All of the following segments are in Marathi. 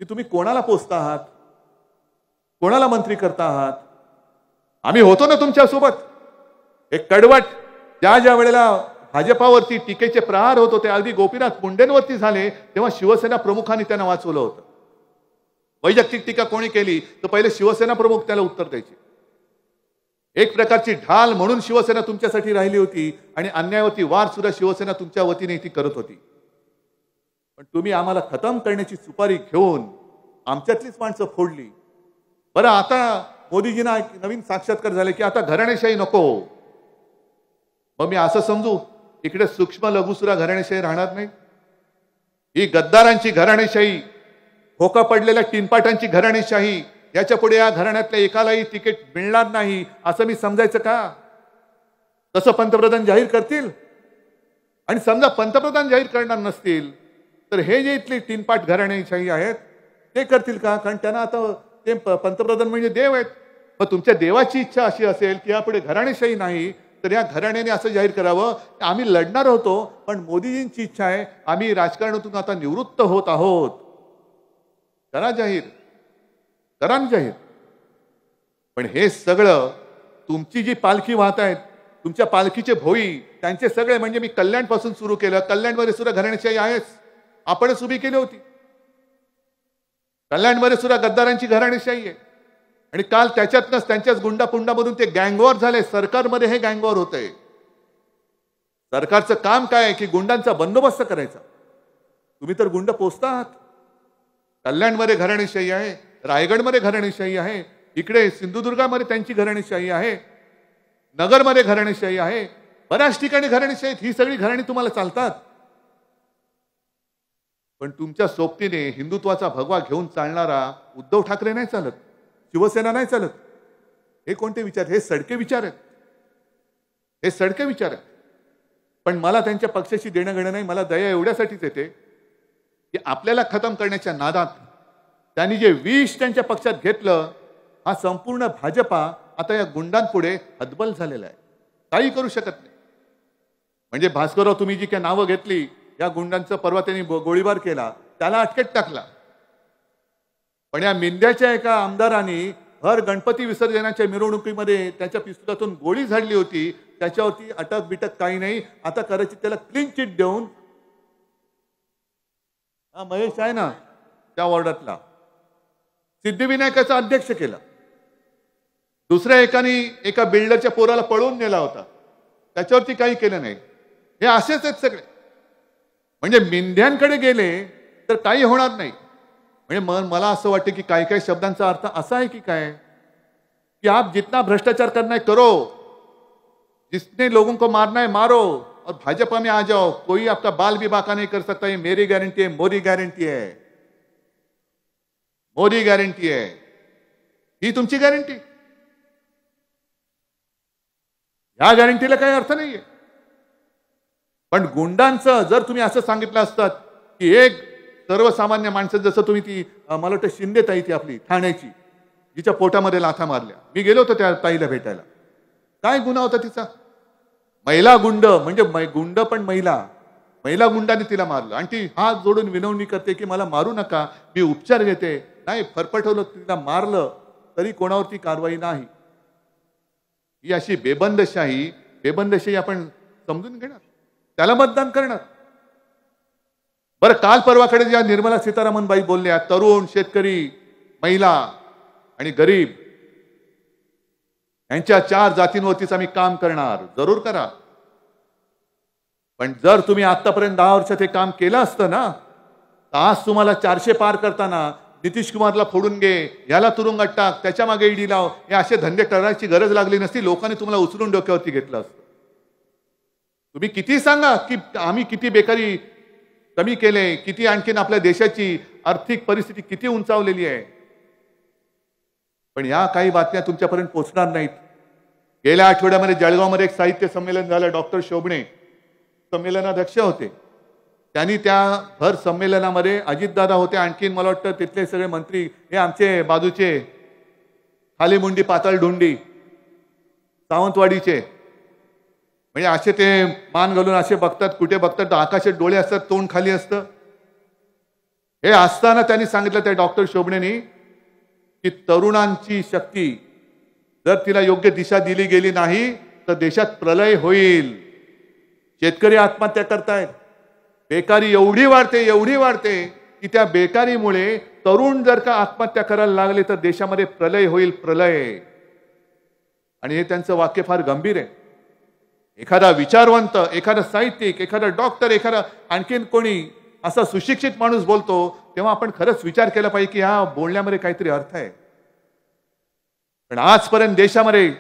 की तुम्ही कोणाला पोचता आहात, कोणाला मंत्री करता आहात. आम्ही होतो ना तुमच्यासोबत. एक कडवट ज्या ज्या वेळेला भाजपावरती टीकेचे प्रहार होत होते, अगदी गोपीनाथ मुंडेंवरती झाले, तेव्हा शिवसेना प्रमुखांनी त्यांना वाचवलं होतं. वैयक्तिक टीका कोणी केली तर पहिले शिवसेना प्रमुख त्याला उत्तर द्यायचे. एक प्रकारची ढाल म्हणून शिवसेना तुमच्यासाठी राहिली होती आणि अन्यायावरती वार सुद्धा शिवसेना तुमच्या वतीने ती करत होती. पण तुम्ही आम्हाला खतम करण्याची सुपारी घेऊन आमच्यातलीच माणसं फोडली. बरं, आता मोदीजींना एक नवीन साक्षात्कार झाले की आता घराणेशाही नको. मग मी असं समजू इकडे सूक्ष्म लघुसुरा घराणेशाही राहणार नाही. ही गद्दारांची घराणेशाही, खोका पडलेल्या टिनपाटांची घराणेशाही, याच्या पुढे या घराण्यातल्या एकालाही तिकीट मिळणार नाही असं मी समजायचं का? तसं पंतप्रधान जाहीर करतील. आणि समजा पंतप्रधान जाहीर करणार नसतील तर हे जे इथली टिनपाट घराणेशाही आहेत ते करतील का? कारण त्यांना आता ते पंतप्रधान म्हणजे देव आहेत. मग तुमच्या देवाची इच्छा अशी असेल की यापुढे घराणेशाही नाही, तर या घराण्याने असं जाहीर करावं आम्ही लढणार होतो पण मोदीजींची इच्छा आहे, आम्ही राजकारणातून आता निवृत्त होत आहोत. करा जाहीर, करा जाहीर. पण हे सगळं तुमची जी पालखी वाहत आहेत, तुमच्या पालखीचे भोई, त्यांचे सगळे म्हणजे मी कल्याणपासून सुरू केलं. कल्याणमध्ये सुद्धा घराणेशाही आहेच, आपणच उभी केली होती. कल्याणमध्ये सुद्धा गद्दारांची घराणेशाही आहे. आणि काल त्याच्यातनंच त्यांच्याच गुंडापुंडामधून ते गँगवॉर झाले. सरकारमध्ये हे गँगवॉर होतंय. सरकारचं काम काय आहे की गुंडांचा बंदोबस्त करायचा. तुम्ही तर गुंड पोचता आहात. कल्याणमध्ये घराणेशाही आहे, रायगडमध्ये घराणेशाही आहे, इकडे सिंधुदुर्गामध्ये त्यांची घराणेशाही आहे, नगरमध्ये घराणेशाही आहे, बऱ्याच ठिकाणी घराणेशाही. ही सगळी घराणी तुम्हाला चालतात. पण तुमच्या सोबतीने हिंदुत्वाचा भगवा घेऊन चालणारा उद्धव ठाकरे नाही चालत, शिवसेना नाही चालत. हे कोणते विचार? हे सडके विचार आहेत. हे सडके विचार आहेत. पण मला त्यांच्या पक्षाशी देणं घेणं नाही. मला दया एवढ्यासाठीच येते की आपल्याला खतम करण्याच्या नादात त्यांनी जे विष त्यांच्या पक्षात घेतलं, हा संपूर्ण भाजपा आता या गुंडांपुढे हतबल झालेला आहे. काही करू शकत नाही. म्हणजे भास्करराव, तुम्ही जी काही नावं घेतली, या गुंडांचं परवा त्यांनी गोळीबार केला, त्याला अटकेत टाकला. पण या मिंद्याच्या एका आमदारांनी हर गणपती विसर्जनाच्या मिरवणुकीमध्ये त्याच्या पिस्तुलातून गोळी झाडली होती. त्याच्यावरती अटक बिटक काही नाही. आता करायची त्याला क्लीन चिट देऊन, हा महेश आहे ना त्या वॉर्डातला, सिद्धिविनायकाचा अध्यक्ष केला. दुसऱ्या एका बिल्डरच्या पोराला पळवून नेला होता, त्याच्यावरती काही केलं नाही. हे असेच आहेत सगळे. म्हणजे मिंध्यांकडे गेले तर काही होणार नाही. म्हणजे मला असं वाटतं की काही काही शब्दांचा अर्थ असा आहे की काय की आप जितना भ्रष्टाचार करना है करो, जिसने लोगों को मारना है मारो, और भाजपा में आ जाओ, कोई आपका बाल भी बाका नहीं कर सकता. ये मेरी गारंटी है, मोदी गारंटी है, मोदी गारंटी है. ही तुमची गॅरंटी. या गॅरंटीला काही अर्थ नाहीये. पण गुंडांचं जर तुम्ही असं सांगितलं असतात की एक सर्वसामान्य माणसं, जसं तुम्ही ती मला वाटतं शिंदे ताई ती आपली ठाण्याची, जिच्या पोटामध्ये लाथा मारल्या, मी गेलो होतो त्या ताईला भेटायला. काय गुन्हा होता तिचा? महिला गुंड, म्हणजे गुंड पण महिला गुंडाने तिला मारलं. आणि ती हात जोडून विनवणी करते की मला मारू नका, मी उपचार घेते. नाही, फरफटवलं, तिला मारलं तरी कोणावरती कारवाई नाही. ही अशी बेबंदशाही आपण समजून घेणार, त्याला मतदान करणार. बरं, काल परवाकडे ज्या निर्मला सीतारामन बाई बोलल्या, तरुण, शेतकरी, महिला आणि गरीब यांच्या 4 जातींवरतीच आम्ही काम करणार. जरूर करा. पण जर तुम्ही आतापर्यंत 10 वर्षात हे काम केलं असतं ना, तर आज तुम्हाला 400 पार करताना नितीश कुमारला फोडून घे, याला तुरुंगात टाक, त्याच्या मागे ईडी लाव, हे असे धंदे करायची गरज लागली नसती. लोकांनी तुम्हाला उचलून डोक्यावरती घेतलं असतं. तुम्ही किती सांगा की आम्ही किती बेकारी कमी केले, किती आणखीन आपल्या देशाची आर्थिक परिस्थिती किती उंचावलेली आहे, पण या काही बातम्या तुमच्यापर्यंत पोहोचणार नाहीत. गेल्या आठवड्यामध्ये जळगावमध्ये एक साहित्य संमेलन झालं. डॉक्टर शोभणे संमेलनाध्यक्ष होते. त्यांनी त्या भर संमेलनामध्ये अजितदादा होते, आणखीन मला वाटतं तिथले सगळे मंत्री, हे आमचे बाजूचे खाली मुंडी पातळ ढुंडी सावंतवाडीचे, म्हणजे असे ते मान घालून असे बघतात, कुठे बघतात, आकाशात डोळे असतात, तोंड खाली असतं. हे असताना त्यांनी सांगितलं त्या डॉक्टर शोभणेनी की तरुणांची शक्ती जर तिला योग्य दिशा दिली गेली नाही तर देशात प्रलय होईल. शेतकरी आत्महत्या करतायत, बेकारी एवढी वाढते की त्या बेकारीमुळे तरुण जर का आत्महत्या करायला लागले तर देशामध्ये प्रलय होईल, प्रलय. आणि हे त्यांचं वाक्य फार गंभीर आहे. एखादा विचारवंत, एखादा साहित्यिक, एखादा डॉक्टर, एखादा आणखीन कोणी असा सुशिक्षित माणूस बोलतो तेव्हा आपण खरंच विचार केला पाहिजे की ह्या बोलण्यामध्ये काहीतरी अर्थ आहे. पण आजपर्यंत देशामध्ये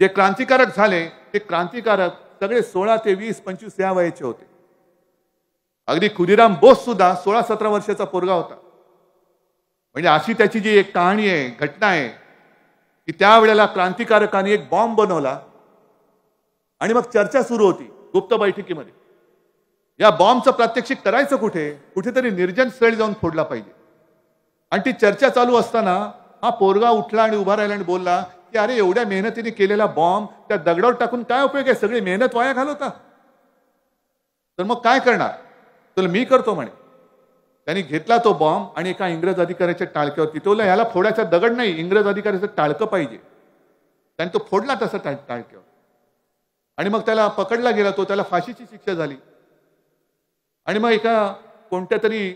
जे क्रांतिकारक झाले ते क्रांतिकारक सगळे 16 ते 20, 25 या वयाचे होते. अगदी खुदीराम बोस सुद्धा 16-17 वर्षाचा पोरगा होता. म्हणजे अशी त्याची जी एक कहाणी आहे, घटना आहे की त्यावेळेला क्रांतिकारकांनी एक बॉम्ब बनवला आणि मग चर्चा सुरू होती गुप्त बैठकीमध्ये. या बॉम्बचं प्रात्यक्षिक करायचं कुठेतरी निर्जन स्थळी जाऊन फोडला पाहिजे. आणि ती चर्चा चालू असताना हा पोरगा उठला आणि उभा राहिला आणि बोलला की अरे एवढ्या मेहनतीने केलेला बॉम्ब त्या दगडावर टाकून काय उपयोग आहे, सगळी मेहनत वाया घालवता. तर मग काय करणार, तर मी करतो म्हणे. त्यांनी घेतला तो बॉम्ब आणि एका इंग्रज अधिकाऱ्याच्या टाळक्यावर तिथवला. ह्याला फोडायचा दगड नाही, इंग्रज अधिकाऱ्याचं टाळकं पाहिजे. त्याने तो फोडला तसा टाळक्यावर आणि मग त्याला पकडला गेला. तो त्याला फाशीची शिक्षा झाली. आणि मग एका कोणत्या तरी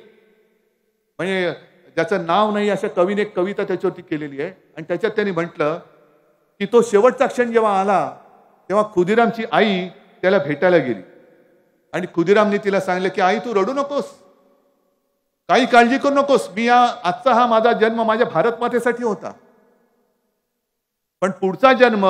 म्हणजे ज्याचं नाव नाही अशा कवीने एक कविता त्याच्यावरती केलेली आहे आणि त्याच्यात त्यांनी म्हटलं की तो शेवटचा क्षण जेव्हा आला तेव्हा खुदीरामची आई त्याला भेटायला गेली आणि खुदीरामने तिला सांगितलं की आई तू रडू नकोस, काही काळजी करू नकोस. आजचा हा माझा जन्म माझ्या भारत मातेसाठी होता, पण पुढचा जन्म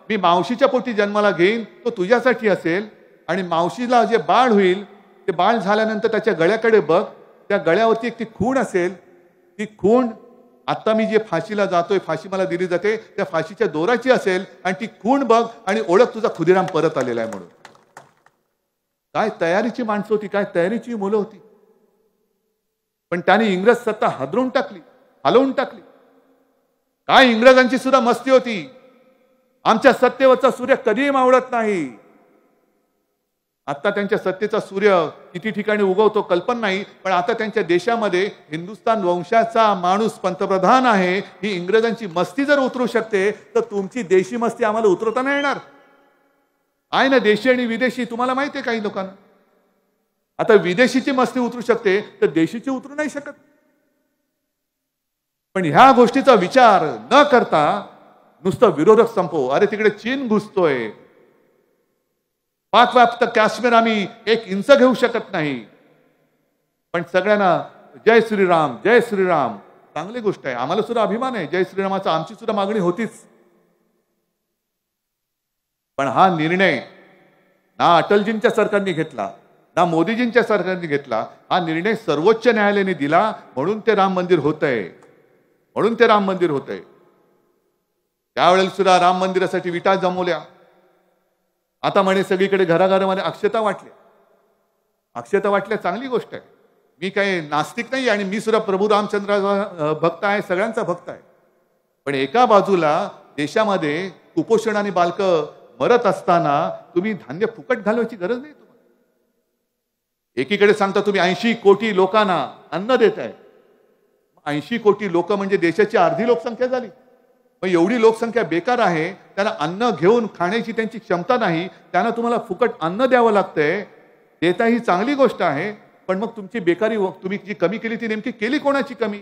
मी मावशीच्या पोटी जन्माला घेईन तो तुझ्यासाठी असेल. आणि मावशीला जे बाळ होईल ते बाळ झाल्यानंतर त्याच्या गळ्याकडे बघ, त्या गळ्यावरती एक ती खूण असेल. ती खूण आता मी जे फाशीला जातोय, फाशी मला दिली जाते त्या फाशीच्या दोराची असेल आणि ती खूण बघ आणि ओळख तुझा खुदीराम परत आलेला आहे म्हणून. काय तयारीची माणसं होती, काय तयारीची मुलं होती. पण त्याने इंग्रज सत्ता हादरून टाकली, हलवून टाकली. काय इंग्रजांची सुद्धा मस्ती होती, आमच्या सत्तेवरचा सूर्य कधीही मावळत नाही. आता त्यांच्या सत्तेचा सूर्य किती ठिकाणी उगवतो कल्पना नाही, पण आता त्यांच्या देशामध्ये हिंदुस्थान वंशाचा माणूस पंतप्रधान आहे. ही इंग्रजांची मस्ती जर उतरू शकते तर तुमची देशी मस्ती आम्हाला उतरवता नाही येणार. आहे ना देशी आणि विदेशी, तुम्हाला माहिती आहे काही लोकांना. आता विदेशीची मस्ती उतरू शकते तर देशीची उतरू नाही शकत. पण ह्या गोष्टीचा विचार न करता नुसतं विरोधक संपव, अरे तिकडे चीन घुसतोय, पाकव्याप्त काश्मीर आम्ही एक इंच घेऊ शकत नाही, पण सगळ्यांना जय श्रीराम जय श्रीराम. चांगली गोष्ट आहे, आम्हाला सुद्धा अभिमान आहे जय श्रीरामाचा, आमची सुद्धा मागणी होतीच. पण हा निर्णय ना अटलजींच्या सरकारने घेतला ना मोदीजींच्या सरकारने घेतला. हा निर्णय सर्वोच्च न्यायालयाने दिला, म्हणून ते राम मंदिर होतंय, म्हणून ते राम मंदिर होतंय. त्यावेळेला सुद्धा राम मंदिरासाठी विटा जमवल्या. आता म्हणे सगळीकडे घराघरामध्ये अक्षता वाटल्या. अक्षता वाटल्या चांगली गोष्ट आहे. मी काही नास्तिक नाही आणि मी सुद्धा प्रभू रामचंद्राचा भक्त आहे, सगळ्यांचा भक्त आहे. पण एका बाजूला देशामध्ये कुपोषण आणि बालकं मरत असताना तुम्ही धान्य फुकट घालवायची गरज नाही तुम्हाला. एकीकडे सांगता तुम्ही 80 कोटी लोकांना अन्न देताय. 80 कोटी लोक म्हणजे देशाची अर्धी लोकसंख्या झाली. मग एवढी लोकसंख्या बेकार आहे, त्यांना अन्न घेऊन खाण्याची त्यांची क्षमता नाही, त्यांना तुम्हाला फुकट अन्न द्यावं लागतंय. देता ही चांगली गोष्ट आहे, पण मग तुमची बेकारी तुम्ही जी कमी केली ती नेमकी केली कोणाची कमी?